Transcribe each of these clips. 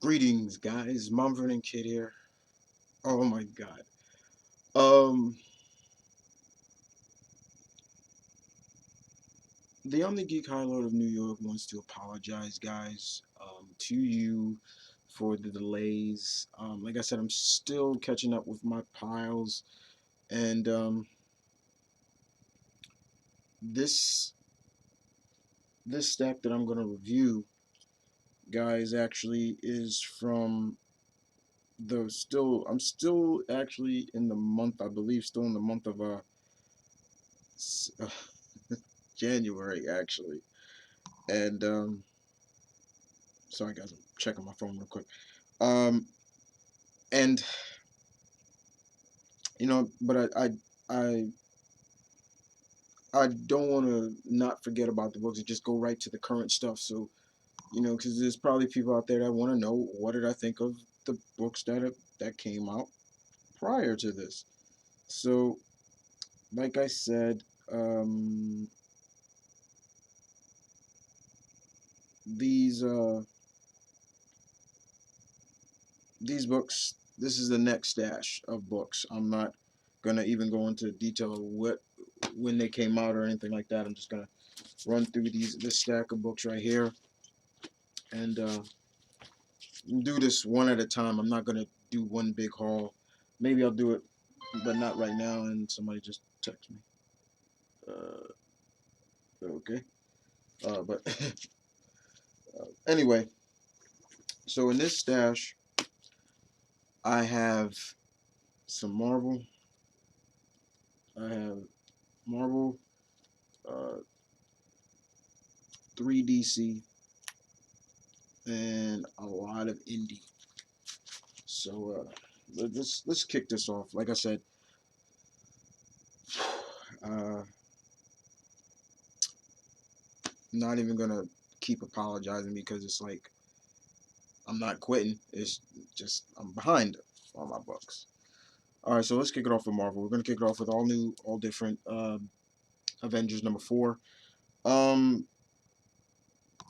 Greetings, guys. Mumford and Kid here. Oh my God. Um, the Omni Geek High Lord of New York wants to apologize, guys, to you for the delays. Like I said, I'm still catching up with my piles, and this this stack that I'm gonna review, guys, actually is from the still. I'm still actually in the month, I believe, still in the month of s- January, actually. And sorry guys, I'm checking my phone real quick. Um, and but I I don't want to not forget about the books and just go right to the current stuff. So because there's probably people out there that want to know what did I think of the books that came out prior to this. So, like I said, um, these uh, these books. This is the next stash of books. I'm not gonna even go into detail of when they came out or anything like that. I'm just gonna run through this stack of books right here and do this one at a time. I'm not gonna do one big haul. Maybe I'll do it, but not right now. And somebody just text me. Okay. But anyway, so in this stash, I have some Marvel. I have Marvel, uh, 3DC, and a lot of indie. So let's kick this off. Like I said, uh, not even gonna keep apologizing because it's like I'm not quitting. It's just I'm behind on my books. All right, so let's kick it off with Marvel. We're gonna kick it off with all new, all different Avengers #4. Um,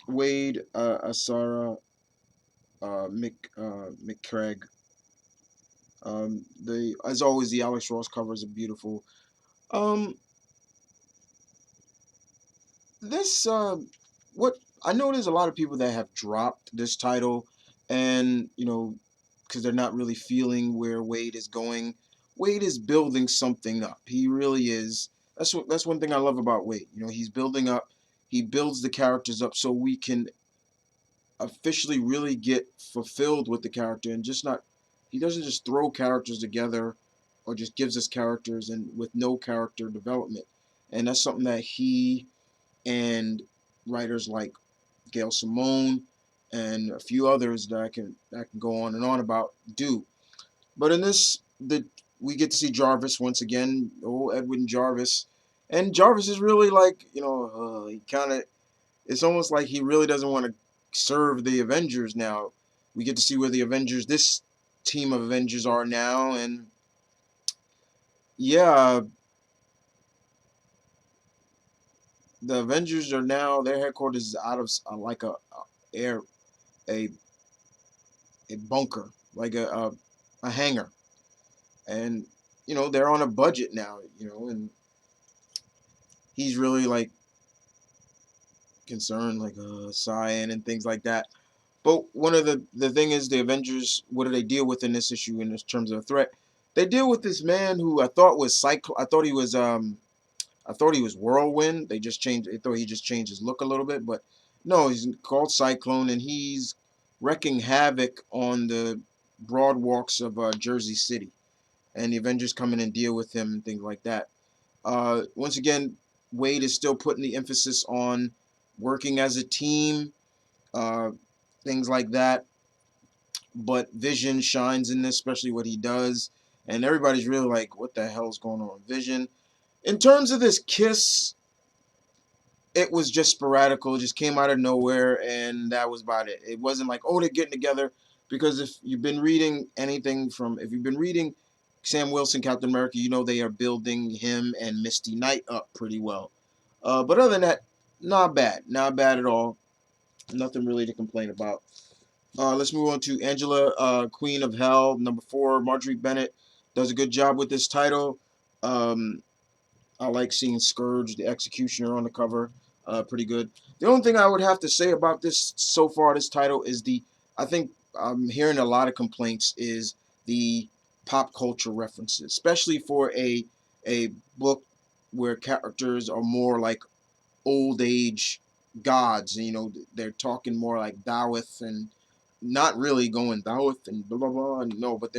Wade, Asara, Mick Craig. The as always the Alex Ross covers are beautiful. Um, this what I know there's a lot of people that have dropped this title, and because they're not really feeling where Wade is going. Wade is building something up. He really is. That's one thing I love about Wade. He's building up. He builds the characters up so we can officially really get fulfilled with the character and just not. He doesn't just throw characters together or just gives us characters and with no character development. And that's something that he and writers like Gail Simone and a few others that I can go on and on about do. But in this, we get to see Jarvis once again, old Edwin Jarvis, and Jarvis is really like he kind of. It's almost like he really doesn't want to serve the Avengers now. We get to see where the Avengers, this team of Avengers, are now, and yeah, the Avengers are now their headquarters is out of like air a a bunker, like a hangar, and they're on a budget now, and he's really like concerned, like cyan and things like that. But one of the thing is the Avengers, what do they deal with in this issue in terms of a threat? They deal with this man who I thought was I thought he was Whirlwind. They just changed. They thought he just changed his look a little bit, but no, he's called Cyclone, and he's wrecking havoc on the broad walks of Jersey City. And the Avengers come in and deal with him and things like that. Once again, Wade is still putting the emphasis on working as a team, uh, things like that. But Vision shines in this, especially what he does. And everybody's really like, what the hell's going on with Vision? In terms of this kiss, it was just sporadical. It just came out of nowhere, and that was about it. It wasn't like, oh, they're getting together. Because if you've been reading Sam Wilson, Captain America, they are building him and Misty Knight up pretty well. But other than that, not bad. Not bad at all. Nothing really to complain about. Let's move on to Angela, Queen of Hell, number 4. Marjorie Bennett does a good job with this title. Um, I like seeing Scourge, the Executioner, on the cover. Pretty good. The only thing I would have to say about this so far, this title, is I think I'm hearing a lot of complaints, is the pop culture references, especially for a book where characters are more like old age gods. You know, they're talking more like Thowith and not really going Thowith and blah blah blah. No, but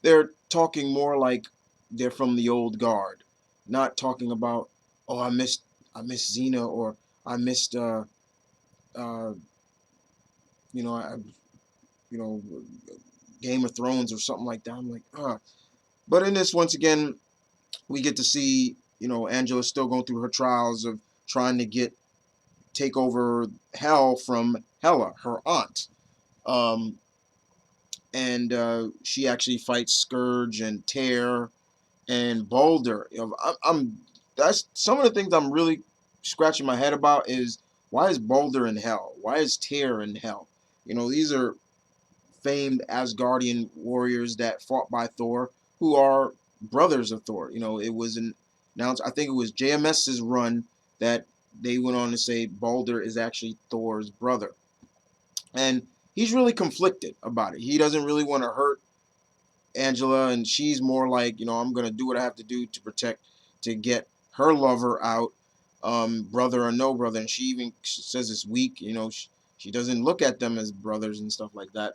they're talking more like they're from the old guard, not talking about, oh, I missed Xena, or I missed uh you know I you know Game of Thrones or something like that. I'm like, ah. But in this, once again, we get to see, Angela still going through her trials of trying to take over Hell from Hela, her aunt. Um, and she actually fights Scourge and Tear and Boulder. I'm that's some of the things I'm really scratching my head about, is why is Boulder in Hell? Why is Tear in Hell? These are famed Asgardian warriors that fought by Thor, who are brothers of Thor. It was announced, I think it was JMS's run, that they went on to say Balder is actually Thor's brother. And he's really conflicted about it. He doesn't really want to hurt Angela, and she's more like, I'm going to do what I have to do to get her lover out, brother or no brother. And she even says it's weak, she doesn't look at them as brothers and stuff like that.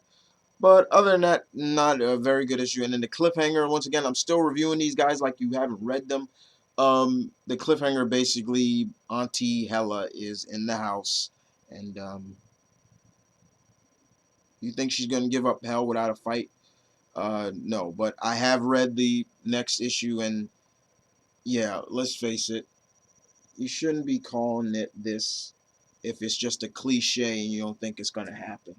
But other than that, not a very good issue. And then the cliffhanger, once again, I'm still reviewing these guys like you haven't read them. The cliffhanger, basically, Auntie Hela is in the house, and you think she's going to give up Hell without a fight? No, but I have read the next issue, and yeah, let's face it, you shouldn't be calling it this if it's just a cliche and you don't think it's going to happen.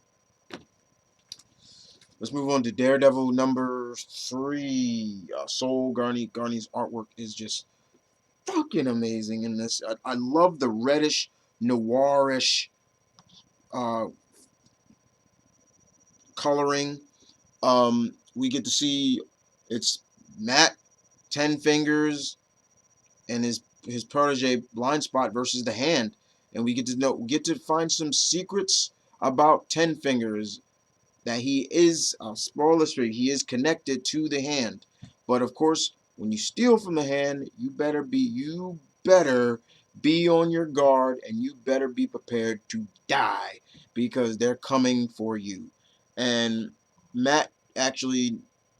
Let's move on to Daredevil number 3. Soul Garney's artwork is just fucking amazing in this. I love the reddish, noirish uh, coloring. We get to see it's Matt, Ten Fingers, and his protege Blind Spot versus the Hand, and we get to find some secrets about Ten Fingers, that he is, spoiler straight, he is connected to the Hand. But of course, when you steal from the Hand, you better be on your guard, and you better be prepared to die, because they're coming for you. And Matt actually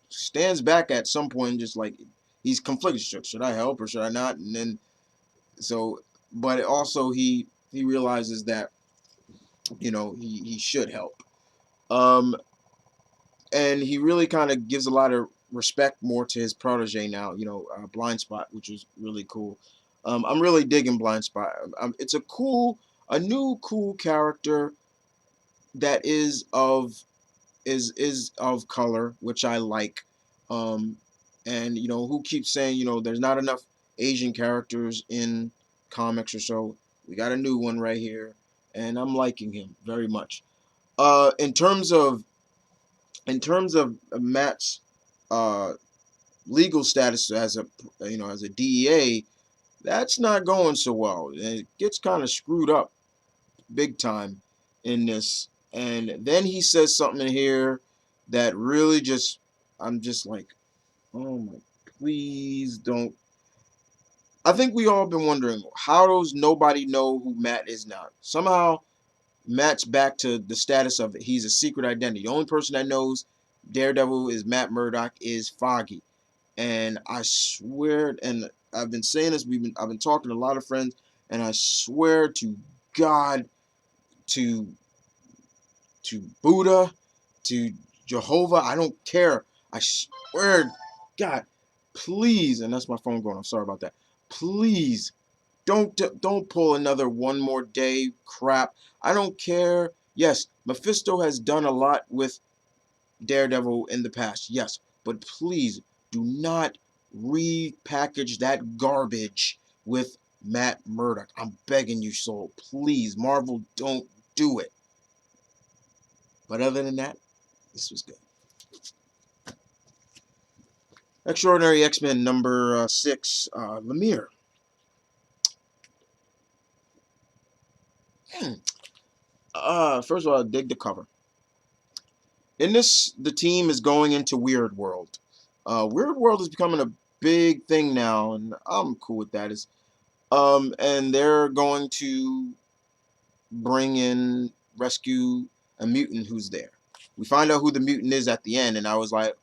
stands back at some point, just like he's conflicted. Should I help or should I not? And then so, but also he realizes that he should help. Um, and he really kind of gives a lot of respect more to his protege now. Blind Spot, which is really cool. I'm really digging Blind Spot. It's a new cool character that is of color, which I like. Um, and who keeps saying there's not enough Asian characters in comics or so. We got a new one right here, and I'm liking him very much. In terms of Matt's uh, legal status as a DEA, that's not going so well. It gets kind of screwed up big time in this. And then he says something in here that really just, I'm just like, oh my, please don't. I think we all been wondering, how does nobody know who Matt is now? Somehow Matt's back to the status of he's a secret identity. The only person that knows Daredevil is Matt Murdock is Foggy. And I swear, and I've been saying this, I've been talking to a lot of friends, and I swear to God, to Buddha, to Jehovah, I don't care. I swear, God, please, and that's my phone going. I'm sorry about that. Please don't pull another one more day crap. I don't care. Yes, Mephisto has done a lot with Daredevil in the past. Yes, but please do not repackage that garbage with Matt Murdock. I'm begging you, soul. Please, Marvel, don't do it. But other than that, this was good. Extraordinary X-Men number 6, Lemire. First of all, I dig the cover. In this, the team is going into Weird World. Weird World is becoming a big thing now, and I'm cool with that. And they're going to bring in rescue a mutant who's there. We find out who the mutant is at the end, and I was like,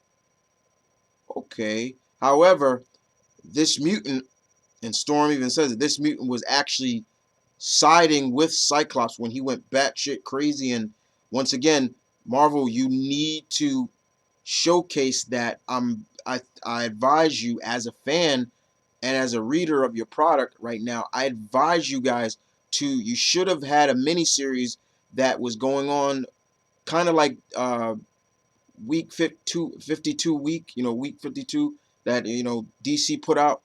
okay. However, this mutant, and Storm even says that this mutant was actually siding with Cyclops when he went batshit crazy. And once again, Marvel, you need to showcase that. I advise you as a fan and as a reader of your product right now. I advise you guys to. You should have had a mini series that was going on, kind of like week 52 week. Week 52 that DC put out.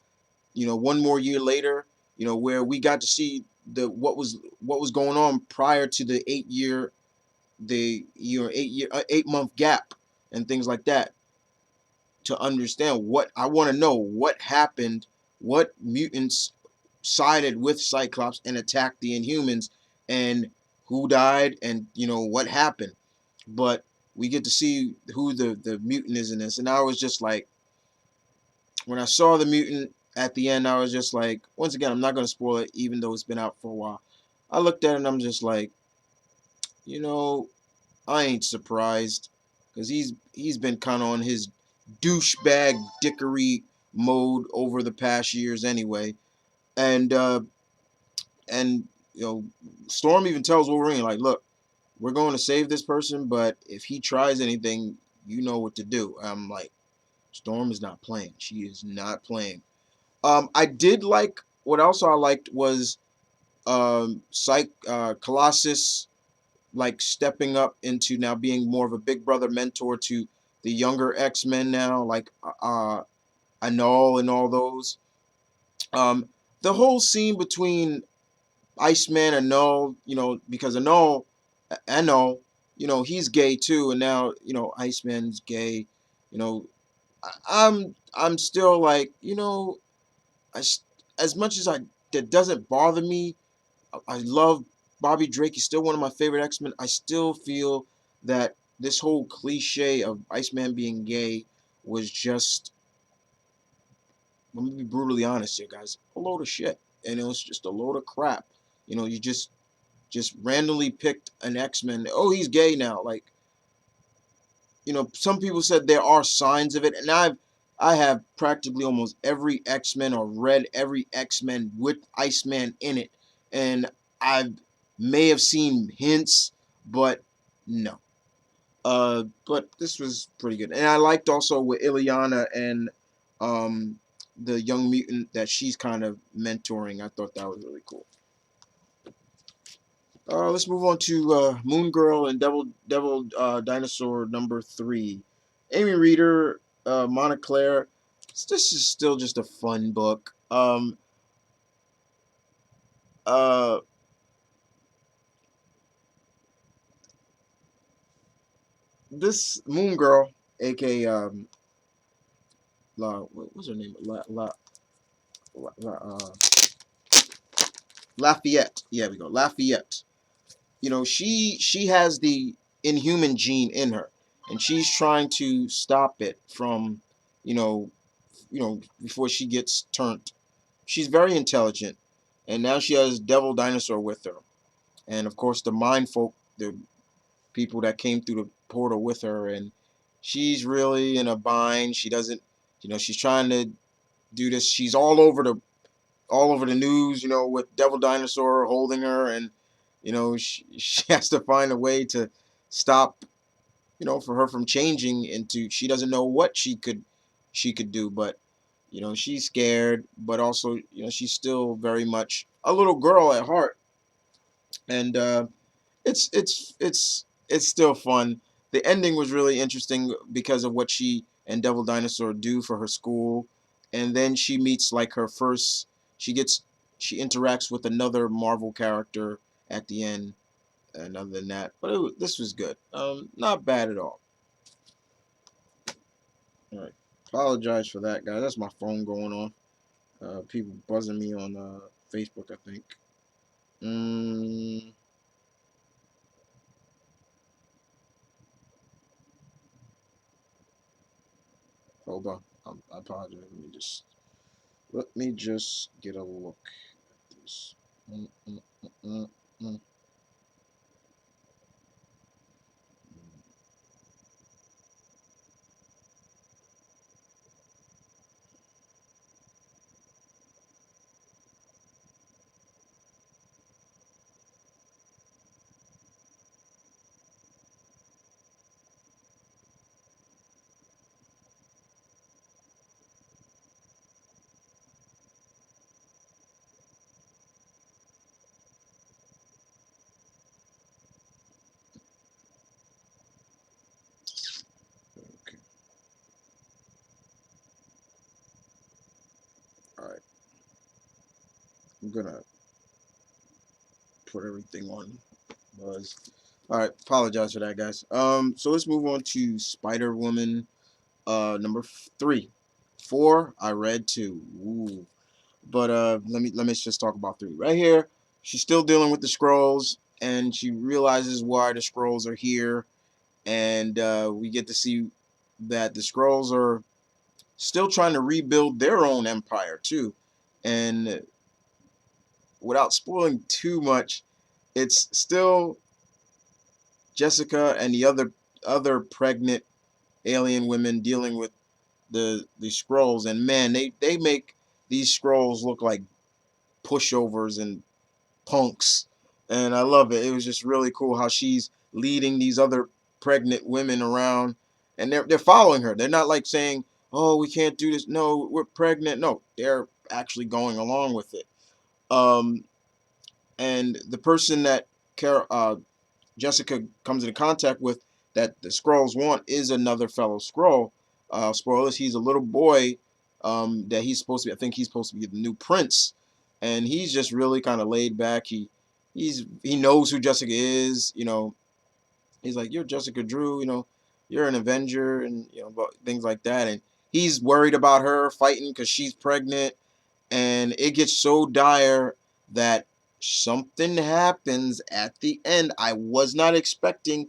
One more year later. Where we got to see what was going on prior to the 8 month gap and things like that, to understand what I want to know what happened, what mutants sided with Cyclops and attacked the Inhumans, and who died, and what happened. But we get to see who the mutant is in this, and I was just like, when I saw the mutant at the end, I was just like, once again, I'm not going to spoil it, even though it's been out for a while. I looked at it and I'm just like, you know, I ain't surprised, because he's been kind of on his douchebag dickery mode over the past years anyway, and and Storm even tells Wolverine, like, look, we're going to save this person, but if he tries anything, you know what to do. I'm like, Storm is not playing. She is not playing. I did like, what else I liked was Colossus, like, stepping up into now being more of a big brother mentor to the younger X-Men now, like Anal and all those. The whole scene between Iceman and Anal, because Anal, he's gay too, and now Iceman's gay. You know, I'm still like, I, as much as that doesn't bother me. I love Bobby Drake. He's still one of my favorite X-Men. I still feel that this whole cliche of Iceman being gay was just, let me be brutally honest here, guys, a load of shit. And it was just a load of crap. You just randomly picked an X-Men. Oh, he's gay now. Like, some people said there are signs of it, and I have practically almost every X-Men, or read every X-Men with Iceman in it, and I may have seen hints, but no. But this was pretty good, and I liked also with Ileana and the young mutant that she's kind of mentoring. I thought that was really cool. Let's move on to Moon Girl and Devil Dinosaur number 3. Amy Reeder, Montclair. This is still just a fun book. Uh, this Moon Girl, aka what was her name? La, Lafayette. Yeah, we go. Lafayette. She has the Inhuman gene in her, and she's trying to stop it from, before she gets turned. She's very intelligent, and now she has Devil Dinosaur with her, and of course the Mind Folk, the people that came through the portal with her, and she's really in a bind. She doesn't, she's trying to do this. She's all over the news, with Devil Dinosaur holding her, and she has to find a way to stop, for her from changing into. She doesn't know what she could do, but she's scared, but also she's still very much a little girl at heart, and it's still fun. The ending was really interesting because of what she and Devil Dinosaur do for her school, and then she meets, like, her first. She interacts with another Marvel character at the end, And other than that, but this was good. Not bad at all. All right. Apologize for that, guys. That's my phone going on. People buzzing me on Facebook, I think. Mm, Hold on. I apologize. Let me just get a look at this. Mm, mm, mm, mm, mm. Okay. All right. I'm gonna put everything on buzz. All right. Apologize for that, guys. So let's move on to Spider Woman. Number 3. 4. I read 2. Ooh. But let me just talk about 3 right here. She's still dealing with the scrolls, and she realizes why the scrolls are here, and we get to see that the scrolls are still trying to rebuild their own empire too. And without spoiling too much, it's still Jessica and the other pregnant alien women dealing with the scrolls. And man, they make these scrolls look like pushovers and punks, and I love it. It was just really cool how she's leading these other pregnant women around, and they're following her. They're not like saying, "Oh, we can't do this. No, we're pregnant." No, they're actually going along with it. Um, and the person that Jessica comes into contact with that the Skrulls want is another fellow Skrull. Spoilers: he's a little boy that he's supposed to be. I think he's supposed to be the new prince, and he's just really kind of laid back. He knows who Jessica is. He's like, "You're Jessica Drew. You're an Avenger," and things like that. And he's worried about her fighting because she's pregnant, and it gets so dire that something happens at the end. I was not expecting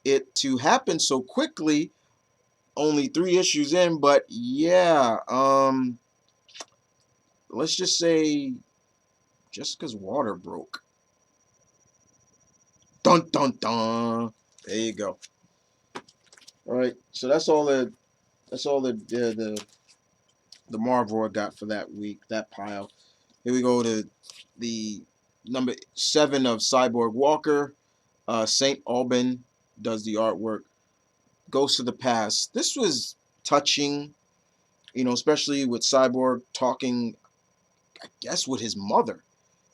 it to happen so quickly. Only 3 issues in, but yeah, let's just say Jessica's water broke. Dun dun dun. There you go. All right, so that's all the Marvel I got for that week. That pile. Here we go to the number 7 of Cyborg Walker. Saint Alban does the artwork. Ghost of the Past. This was touching, especially with Cyborg talking, I guess, with his mother.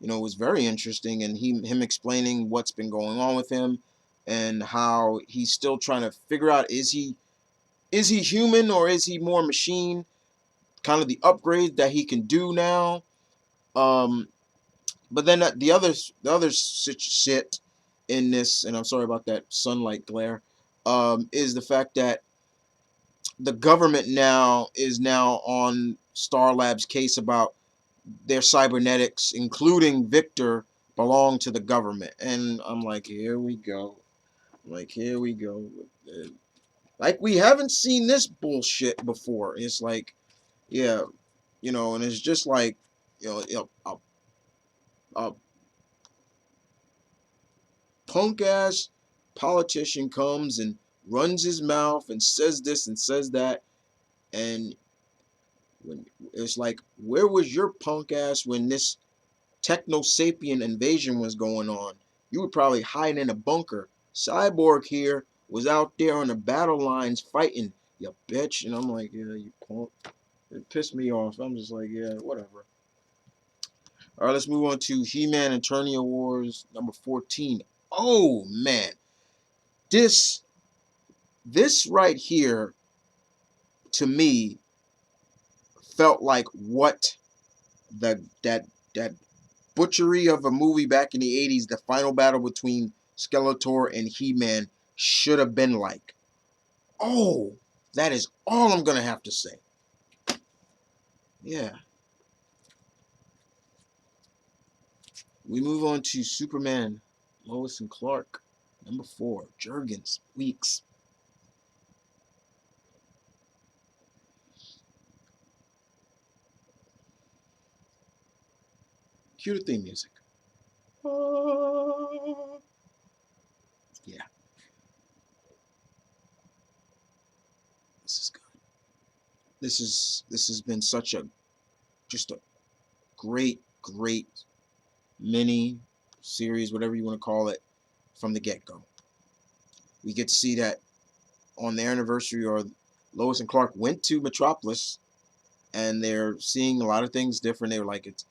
It was very interesting, and him explaining what's been going on with him, and how he's still trying to figure out, is he human or is he more machine? Kind of the upgrade that he can do now. Um, but then the other shit in this, and I'm sorry about that sunlight glare, is the fact that the government now is now on Star Lab's case about their cybernetics, including Victor, belong to the government. And I'm like, here we go. Like, here we go. Like, we haven't seen this bullshit before. It's like, yeah, and it's just like, a punk ass politician comes and runs his mouth and says this and says that, and when it's like, where was your punk ass when this techno sapien invasion was going on? You were probably hiding in a bunker. Cyborg here was out there on the battle lines fighting, you bitch. And I'm like, yeah, you punk. It pissed me off. I'm just like, yeah, whatever. All right, let's move on to He-Man Eternia Wars number 14. Oh man, this this right here to me felt like what that butchery of a movie back in the 80s, the final battle between Skeletor and He-Man should have been like. Oh, that is all I'm gonna have to say. Yeah. We move on to Superman, Lois and Clark, number 4, Jurgens, Weeks. Cue the theme music. Yeah, this is good. This has been such a just a great mini series, whatever you want to call it, from the get go. We get to see that on their anniversary, or Lois and Clark went to Metropolis, and they're seeing a lot of things different. They were like, it's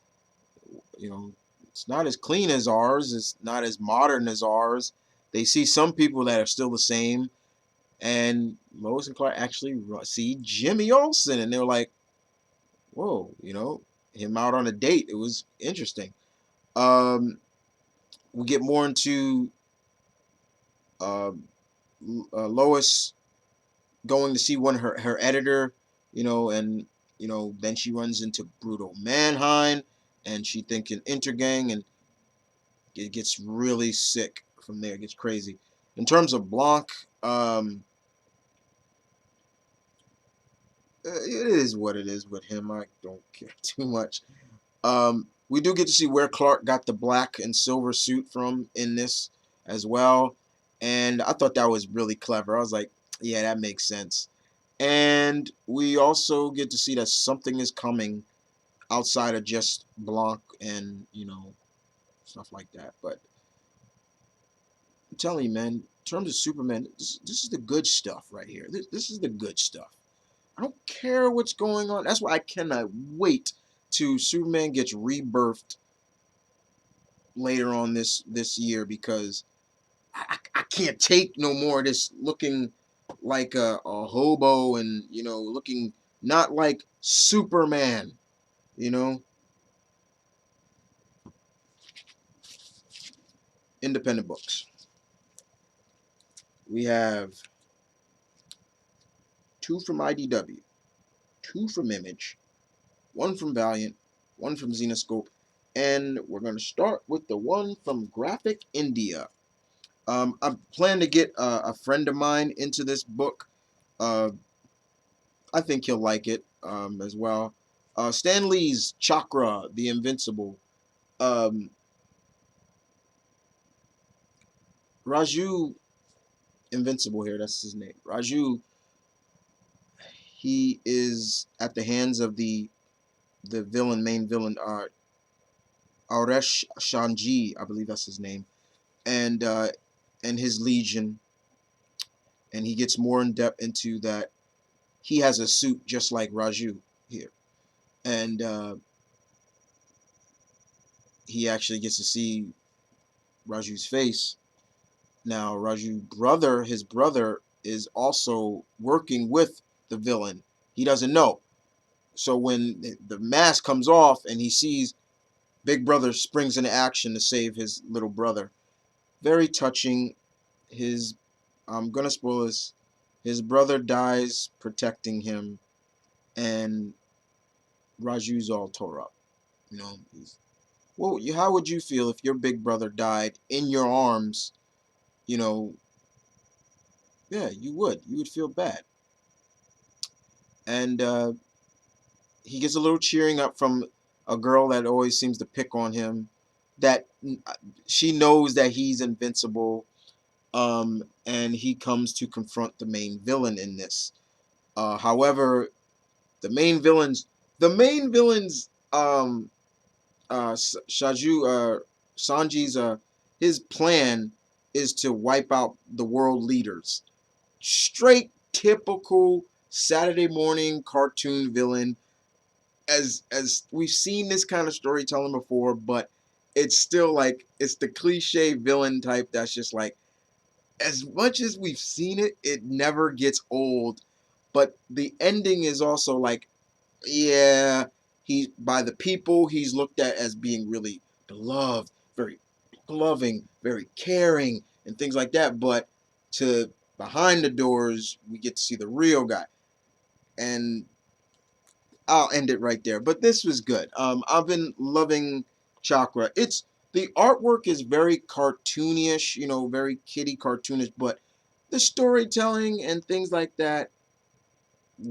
you know, it's not as clean as ours. It's not as modern as ours. They see some people that are still the same, and Lois and Clark actually see Jimmy Olsen, and they're like, whoa, him out on a date. It was interesting. Um, we get more into uh, Lois going to see her editor, and then she runs into Brutal Mannheim, and she thinking Intergang, and it gets really sick from there. It gets crazy. In terms of Blanc, it is what it is with him. I don't care too much. We do get to see where Clark got the black and silver suit from in this as well, and I thought that was really clever. I was like, yeah, that makes sense. And we also get to see that something is coming outside of just Blanc and stuff like that. But I'm telling you, man, in terms of Superman, this is the good stuff right here. This is the good stuff. I don't care what's going on. That's why I cannot wait till Superman gets rebirthed later on this year, because I can't take no more of this looking like a hobo, and looking not like Superman. You know, independent books. We have 2 from IDW, 2 from Image, 1 from Valiant, 1 from Xenoscope, and we're going to start with the one from Graphic India. I plan to get a friend of mine into this book. Uh, I think he'll like it as well. Stan Lee's Chakra, the Invincible. Um, Raju Invincible here, that's his name. Raju, he is at the hands of the main villain, Auresh Shanji, I believe that's his name, and his legion, and he gets more in depth into that. He has a suit just like Raju here, and he actually gets to see Raju's face. Now, his brother, is also working with the villain. He doesn't know. So when the mask comes off and he sees Big Brother, springs into action to save his little brother. Very touching. His, I'm gonna spoil this. His brother dies protecting him, and Raju's all tore up. Well, how would you feel if your big brother died in your arms? You know, yeah, you would. You would feel bad. And he gets a little cheering up from a girl that always seems to pick on him. That she knows that he's invincible, and he comes to confront the main villain in this. However, the main villain's Shaju Sanji's his plan is to wipe out the world leaders. Straight typical Saturday morning cartoon villain. As we've seen this kind of storytelling before, but it's still like it's the cliche villain type that's just like, as much as we've seen it, it never gets old. But the ending is also like, yeah, he by the people he's looked at as being really beloved, very loving, very caring, and things like that. But to behind the doors, we get to see the real guy. And I'll end it right there. But this was good. I've been loving Chakra. It's the artwork is very cartoonish, very kiddie cartoonish, but the storytelling and things like that,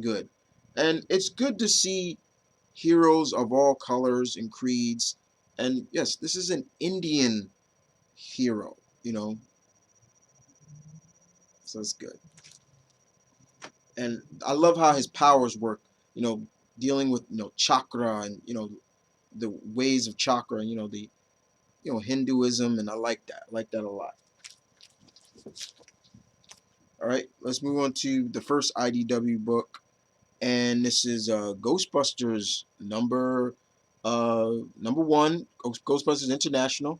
good. And it's good to see heroes of all colors and creeds. And yes, this is an Indian hero, you know, so it's good. And I love how his powers work, you know, dealing with chakra and the ways of chakra and the Hinduism, and I like that. I like that a lot. All right, let's move on to the first IDW book, and this is Ghostbusters number one, Ghostbusters International.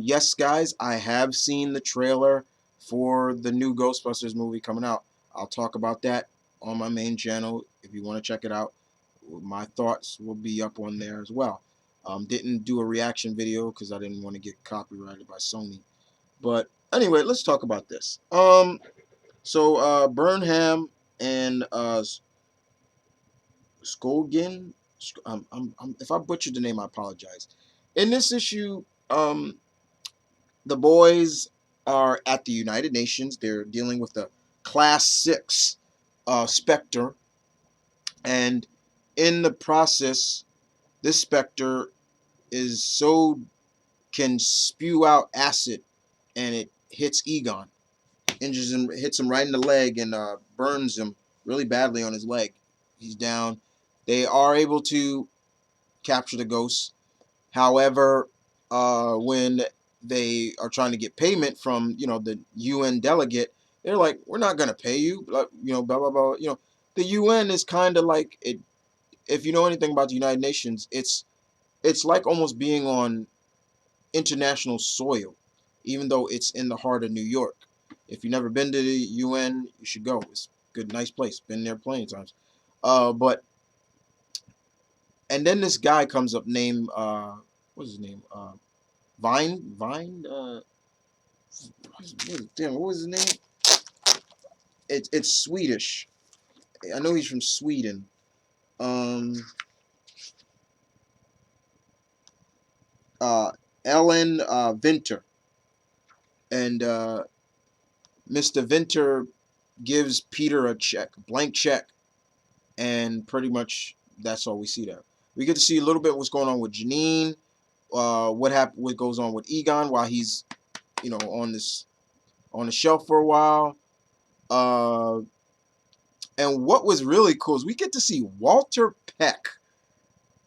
Yes, guys, I have seen the trailer for the new Ghostbusters movie coming out. I'll talk about that on my main channel if you want to check it out. My thoughts will be up on there as well. Didn't do a reaction video because I didn't want to get copyrighted by Sony. But anyway, let's talk about this. So Burnham and Skolgin, if I butchered the name, I apologize. In this issue, the boys are at the United Nations. They're dealing with the Class 6 Spectre, and in the process, this Spectre is so can spew out acid, and it hits Egon, injures him, hits him right in the leg, and burns him really badly on his leg. He's down. They are able to capture the ghost. However, when they are trying to get payment from the UN delegate, they're like, "We're not gonna pay you," blah blah blah. The UN is kind of like it. If you know anything about the United Nations, it's like almost being on international soil, even though it's in the heart of New York. If you've never been to the UN, you should go. It's a good, nice place. Been there plenty of times. But and then this guy comes up named what's his name? Vine. What was his name? It's Swedish. I know he's from Sweden. Um. Ellen Vinter, and Mr. Vinter gives Peter a check, a blank check, and pretty much that's all we see there. We get to see a little bit what's going on with Janine, what goes on with Egon while he's on the shelf for a while. Uh, and what was really cool is we get to see Walter Peck.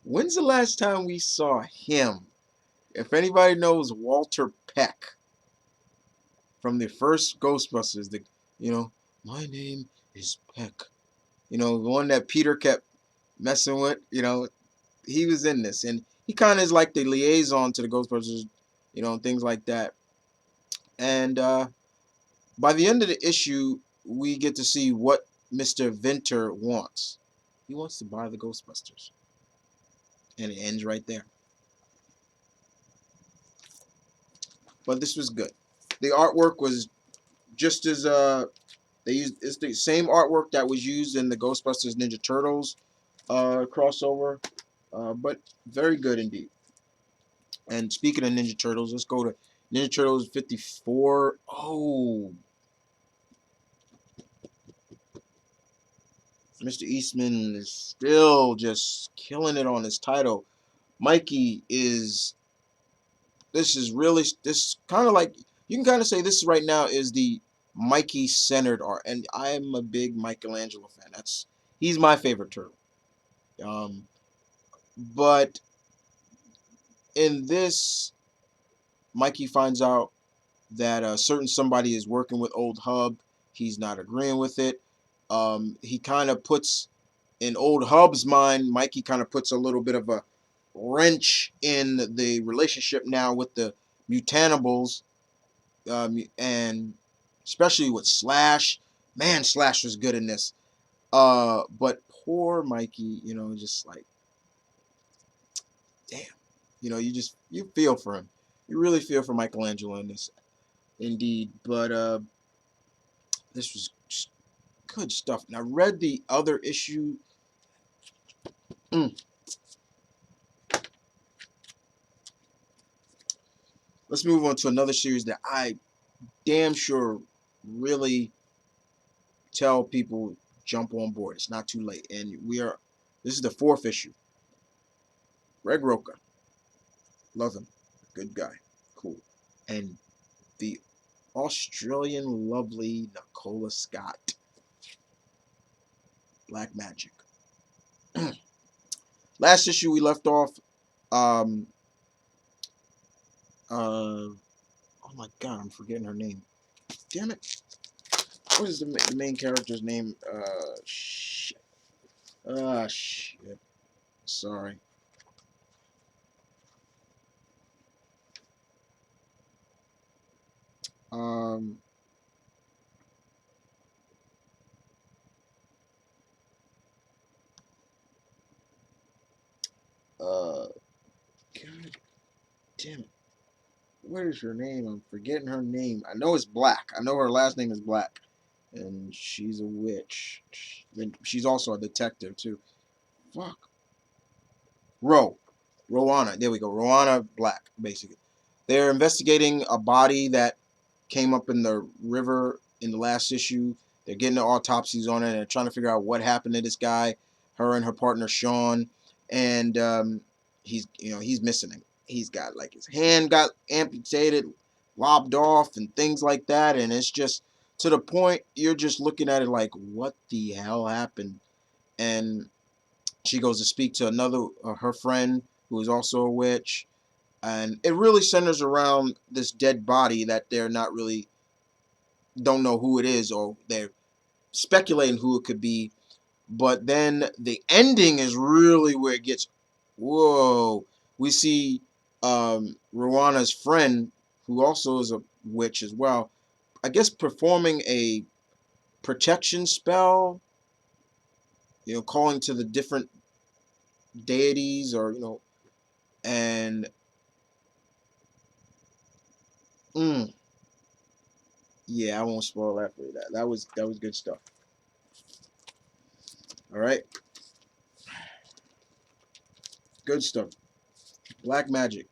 When's the last time we saw him? If anybody knows Walter Peck from the first Ghostbusters, you know, my name is Peck. The one that Peter kept messing with, he was in this. And he kind of is like the liaison to the Ghostbusters, and things like that. And by the end of the issue, we get to see what Mr. Vinter wants. He wants to buy the Ghostbusters. And it ends right there. But this was good. The artwork was just as it's the same artwork that was used in the Ghostbusters Ninja Turtles crossover, but very good indeed. And speaking of Ninja Turtles, let's go to Ninja Turtles 54. Oh, Mr. Eastman is still just killing it on his title. Mikey is. This is really this kind of like you can kind of say this right now is the Mikey centered art, and I'm a big Michelangelo fan. He's my favorite turtle. Um, but in this, Mikey finds out that a certain somebody is working with Old Hub. He's not agreeing with it. He kind of puts in Old Hub's mind. Mikey kind of puts a little bit of a wrench in the relationship now with the Mutantables, and especially with Slash. Man, Slash was good in this. But poor Mikey, just like, damn. You feel for him. You really feel for Michelangelo in this. indeed. But this was good stuff. And I read the other issue. Mm. Let's move on to another series that I damn sure really tell people jump on board. It's not too late. And this is the fourth issue. Greg Roca. Love him. Good guy. Cool. And the Australian lovely Nicola Scott. Black Magic. Last issue we left off. Oh my god, I'm forgetting her name. Damn it. What is the main character's name? Shit. Shit. Sorry. Um, God damn it. What is her name? I'm forgetting her name. I know it's Black. I know her last name is Black. And she's a witch. She's also a detective, too. Fuck. Rowana. There we go. Rowana Black, basically. They're investigating a body that came up in the river in the last issue. They're getting the autopsies on it and they're trying to figure out what happened to this guy, her and her partner Sean, and he's missing. He's got like his hand got amputated, lopped off, and things like that. And it's just to the point you're just looking at it like, what the hell happened? And she goes to speak to another her friend who is also a witch, and it really centers around this dead body that they're not really don't know who it is, or they're speculating who it could be. But then the ending is really where it gets whoa. We see Rowana's friend, who also is a witch as well, I guess performing a protection spell, calling to the different deities, or and mm, yeah, I won't spoil that for you. That was good stuff. All right, good stuff. Black Magic.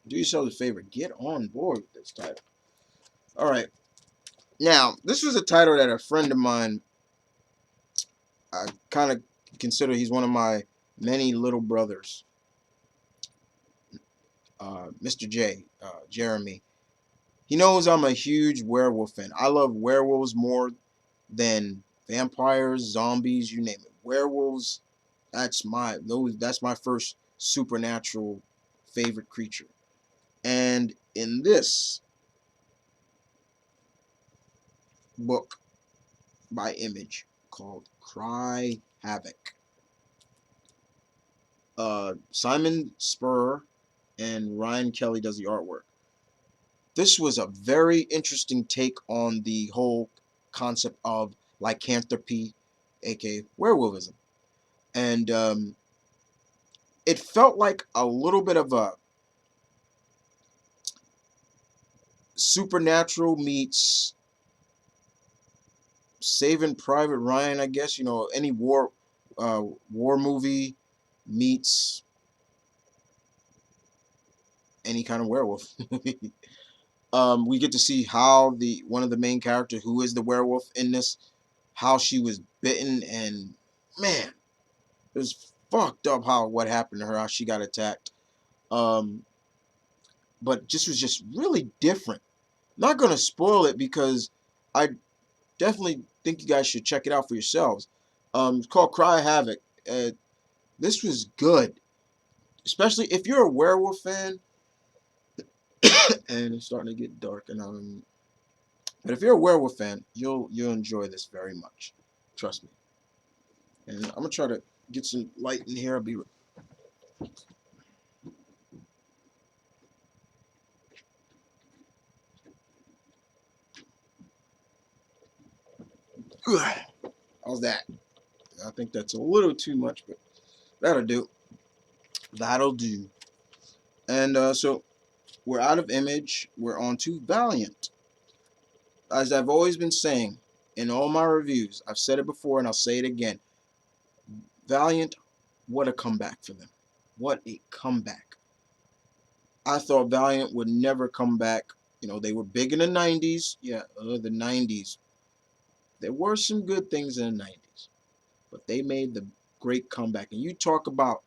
Do yourself a favor. Get on board with this title. All right. Now, this was a title that a friend of mine, I kind of consider he's one of my many little brothers, Mr. J, Jeremy. He knows I'm a huge werewolf fan. I love werewolves more than vampires, zombies, you name it. Werewolves, that's my first supernatural favorite creature. And in this book by Image called Cry Havoc, Simon Spurr and Ryan Kelly does the artwork. This was a very interesting take on the whole concept of lycanthropy, aka werewolvism. And it felt like a little bit of a supernatural meets Saving Private Ryan, I guess. Any war movie meets any kind of werewolf movie. We get to see how one of the main characters, who is the werewolf in this, how she was bitten, and man, it was fucked up what happened to her, how she got attacked. Um, but just was just really different. Not gonna spoil it because I definitely think you guys should check it out for yourselves. It's called Cry Havoc. This was good, especially if you're a werewolf fan. And it's starting to get dark, and but if you're a werewolf fan, you'll enjoy this very much. Trust me. And I'm gonna try to get some light in here. I'll be. How's that? I think that's a little too much, but that'll do. That'll do. And so we're out of Image. We're on to Valiant. as I've always been saying in all my reviews, I've said it before and I'll say it again. Valiant, what a comeback for them. What a comeback. I thought Valiant would never come back. They were big in the 90s. Yeah, the 90s. There were some good things in the 90s, but they made the great comeback. And you talk about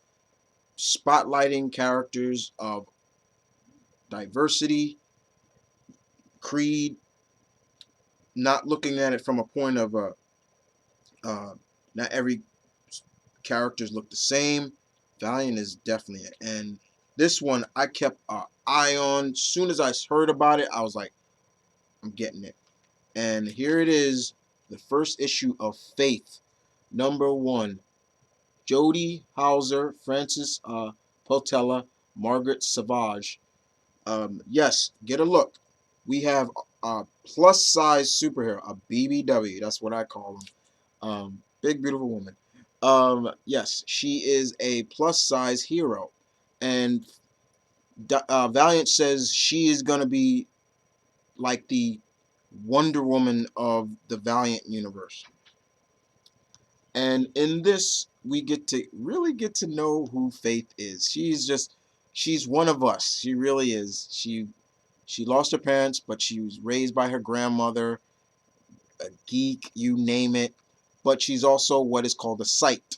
spotlighting characters of diversity, creed, not looking at it from a point of uh, not every characters look the same. Valiant is definitely it. And this one I kept an eye on. As soon as I heard about it, I was like, I'm getting it. And here it is, the first issue of Faith, #1. Jody Hauser, Francis Potella, Margaret Savage. Yes, get a look. We have a plus size superhero, a BBW. That's what I call them. Big beautiful woman. Yes, she is a plus size hero, and Valiant says she is gonna be like the Wonder Woman of the Valiant universe. And in this, we really get to know who Faith is. She's one of us. She really is. She lost her parents, but she was raised by her grandmother, a geek, you name it. But she's also what is called a sight.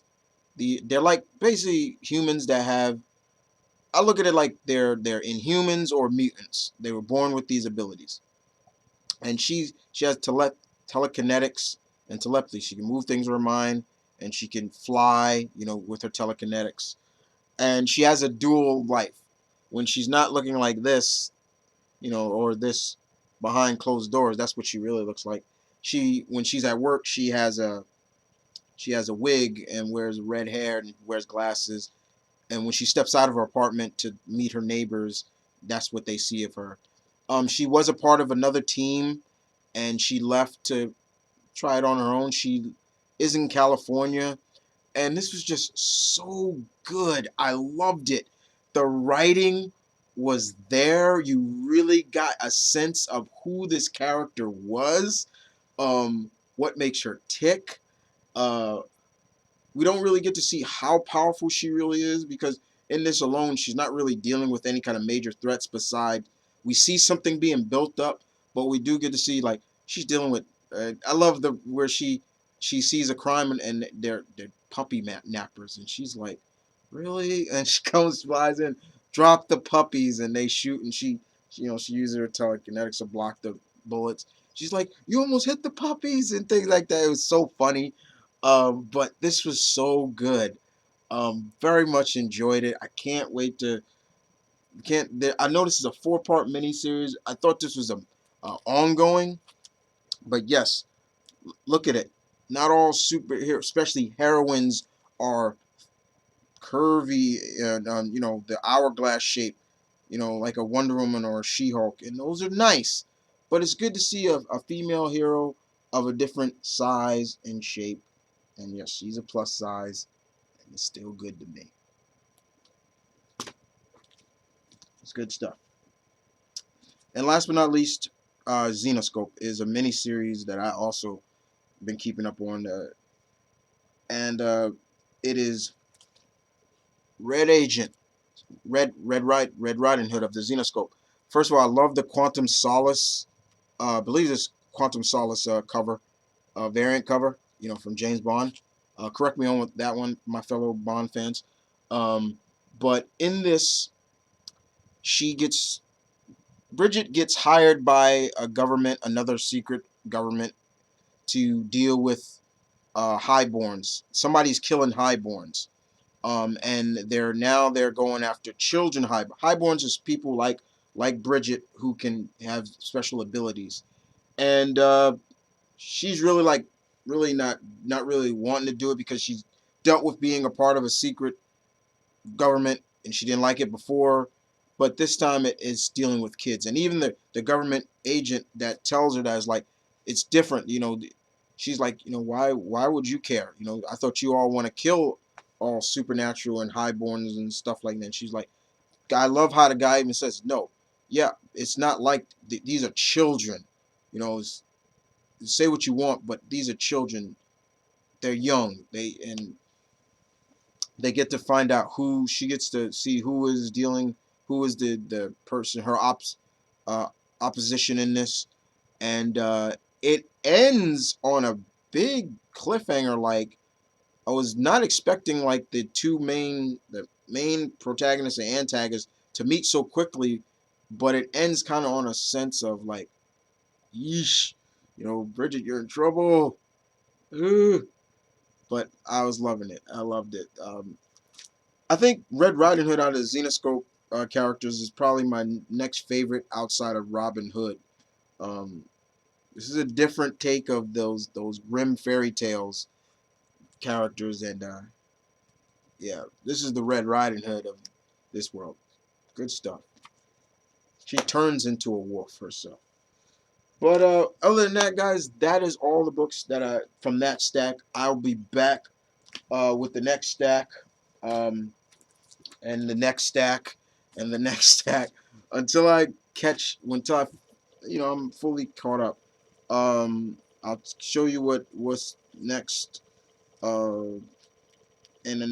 They're like basically humans that have. I look at it like they're inhumans or mutants. They were born with these abilities, and she has telekinetics and telepathy. She can move things with her mind, and she can fly, with her telekinetics. And she has a dual life. When she's not looking like this, or this behind closed doors, that's what she really looks like. When she's at work, she has a wig and wears red hair and wears glasses. And when she steps out of her apartment to meet her neighbors, that's what they see of her. She was a part of another team, and she left to try it on her own. She is in California, and this was just so good. I loved it. The writing was there. You really got a sense of who this character was, what makes her tick. Uh, we don't really get to see how powerful she really is, because in this alone, she's not really dealing with any kind of major threats beside we see something being built up, but we do get to see like she's dealing with. I love the where she sees a crime, and they're puppy nappers, and she's like, really? And she comes flies in, drop the puppies, and they shoot, and she uses her telekinetics to block the bullets. She's like, you almost hit the puppies and things like that. It was so funny. But this was so good. Very much enjoyed it. I can't wait to can't. I know this is a 4-part miniseries. I thought this was a ongoing, but yes, look at it. Not all superheroes, especially heroines, are curvy and the hourglass shape. Like a Wonder Woman or a She-Hulk, and those are nice. But it's good to see a female hero of a different size and shape. And yes, she's a plus size, and it's still good to me. It's good stuff. And last but not least, Xenoscope is a mini series that I also been keeping up on, and it is Red Agent, Red Riding Hood of the Xenoscope. First of all, I love the Quantum Solace. I believe this Quantum Solace cover, variant cover, from James Bond. Correct me on that one, my fellow Bond fans. Um, but in this, she gets Bridget gets hired by a government, another secret government, to deal with highborns. Somebody's killing highborns, and they're going after children. Highborns is people like Bridget who can have special abilities, and she's really really not really wanting to do it because she's dealt with being a part of a secret government and she didn't like it before, but this time it is dealing with kids. And even the government agent that tells her that is like, it's different. She's like, why would you care? I thought you all want to kill all supernatural and highborns and stuff like that. And she's like, I love how the guy even says, no, yeah, it's not like these are children. say what you want, but these are children. They're young. They get to find out who she gets to see who is the person her uh, opposition in this, and it ends on a big cliffhanger. Like I was not expecting like the main protagonist and antagonist to meet so quickly, but it ends kind of on a sense of like, yeesh, Bridget, you're in trouble. Ugh. But I was loving it. I loved it. I think Red Riding Hood out of the Xenoscope characters is probably my next favorite outside of Robin Hood. Um, this is a different take of those grim fairy tales characters, and yeah, this is the Red Riding Hood of this world. Good stuff. She turns into a wolf herself. But other than that, guys, that is all the books that I from that stack. I'll be back with the next stack. And the next stack and the next stack until I'm fully caught up. I'll show you what's next in the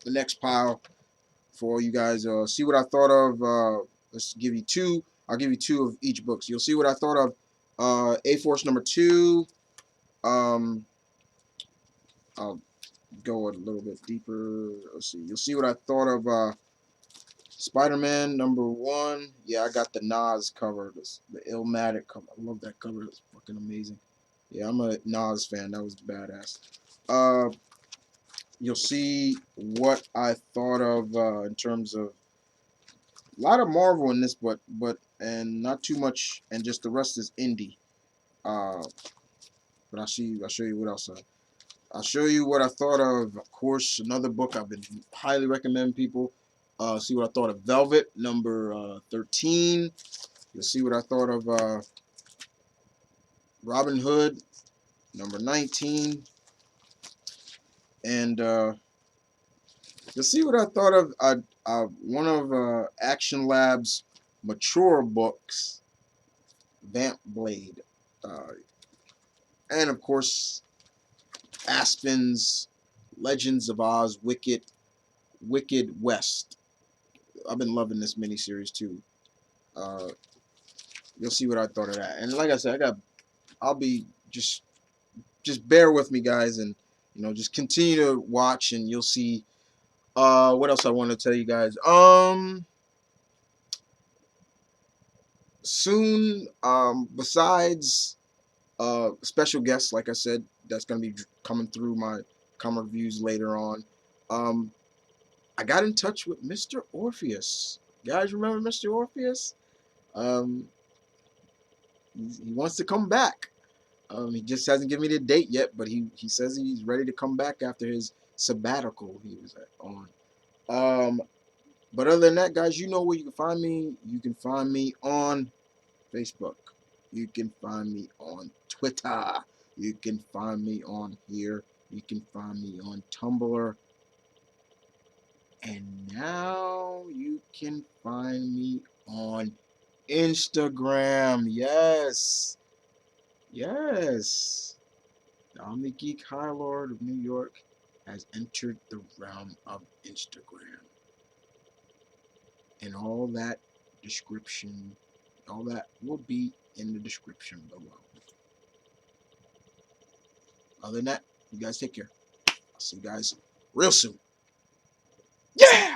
next pile for you guys. See what I thought of. Let's give you two. I'll give you two of each book. So you'll see what I thought of. A Force number 2. Um, I'll go a little bit deeper. Let's see. You'll see what I thought of. Spider-Man number 1. Yeah, I got the Nas cover, the Illmatic cover. I love that cover. It's fucking amazing. Yeah, I'm a Nas fan. That was badass. You'll see what I thought of in terms of a lot of Marvel in this, but and not too much, and just the rest is indie. Uh, but I'll show you what else. I'll show you what I thought of course, another book I've been highly recommending people. See what I thought of Velvet, number 13. You'll see what I thought of Robin Hood, number 19. And you'll see what I thought of one of Action Lab's mature books, Vamp Blade. And of course, Aspen's Legends of Oz, Wicked West. I've been loving this miniseries too. Uh, you'll see what I thought of that. And like I said, I'll be just bear with me, guys, and just continue to watch, and you'll see. What else I want to tell you guys? Soon, besides special guests, like I said, that's gonna be coming through my comic reviews later on. Um, I got in touch with Mr. Orpheus. You guys remember Mr. Orpheus? Um, he wants to come back. He just hasn't given me the date yet, but he says he's ready to come back after his sabbatical he was on. But other than that, guys, you know where you can find me. You can find me on Facebook. You can find me on Twitter. You can find me on here. You can find me on Tumblr. And now you can find me on Instagram. Yes. Yes. The Omni Geek High Lord of New York has entered the realm of Instagram. And all that description, all that will be in the description below. Other than that, you guys take care. I'll see you guys real soon. Yeah!